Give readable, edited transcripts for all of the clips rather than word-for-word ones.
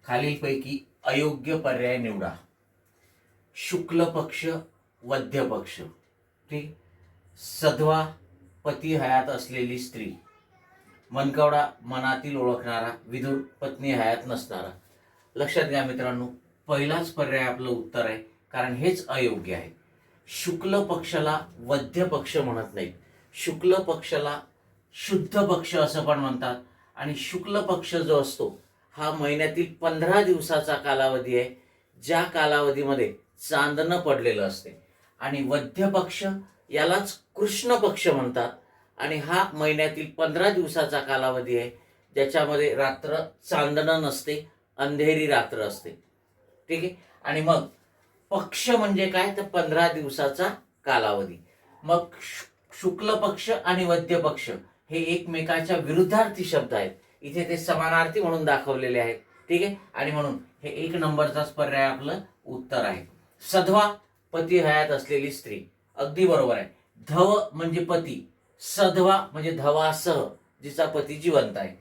खालीलपैकी अयोग्य पर्याय निवडा. शुक्ल पक्ष, वद्य पक्ष. ठीक. सधवा, पती हयात असलेली स्त्री. मनकवडा, मनातील ओळखणारा. विधुर, पत्नी हयात नसणारा. लक्षात घ्या मित्रांनो, पहिलाच पर्याय आपलं उत्तर आहे, कारण हेच अयोग्य आहे. शुक्ल पक्षाला वद्य पक्ष म्हणत नाहीत. शुक्ल पक्षाला शुद्ध पक्ष असं पण म्हणतात. आणि शुक्ल पक्ष जो असतो हा महिन्यातील 15 दिवसाचा कालावधी आहे, ज्या कालावधीमध्ये चांदणं पडलेलं असते. आणि वद्य पक्ष यालाच कृष्ण पक्ष म्हणतात. आणि हा महिन्यातील 15 दिवसाचा कालावधी आहे, ज्याच्यामध्ये रात्र चांदणं नसते, अंधेरी रात्र असते. ठीक आहे. आणि मग पक्ष म्हणजे काय, तर 15 दिवसाचा कालावधी. मग शुक्ल पक्ष आणि वद्य पक्ष हे एकमेकाच्या विरुद्धार्थी शब्द आहेत. इथे ते समानार्थी म्हणून दाखवलेले आहेत. ठीक आहे. आणि म्हणून हे 1 नंबरचाच पर्याय आपलं उत्तर आहे. सधवा, पती हयात असलेली स्त्री. अगदी बरोबर आहे. धव म्हणजे पती, सधवा म्हणजे धवासह, जिचा पती जिवंत आहे.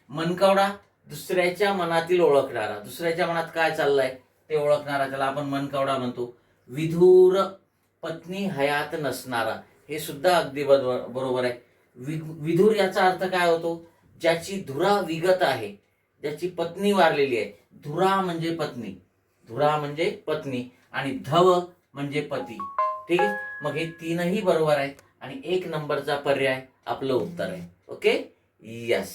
मनकवडा, दुसऱ्याच्या मनातील ओळखणारा. दुसऱ्याच्या मनात काय चाललंय ते ओळखणारा, त्याला आपण मनकवडा म्हणतो. विधूर, पत्नी हयात नसणारा. हे सुद्धा अगदी बरोबर आहे. विधूर याचा अर्थ काय होतो, ज्याची धुरा विगत आहे, ज्याची पत्नी वारलेली आहे. धुरा म्हणजे पत्नी, धुरा म्हणजे पत्नी, आणि धव म्हणजे पती. ठीक आहे. मग हे तीनही बरोबर आहेत आणि 1 नंबरचा पर्याय आपलं उत्तर आहे. ओके. यस.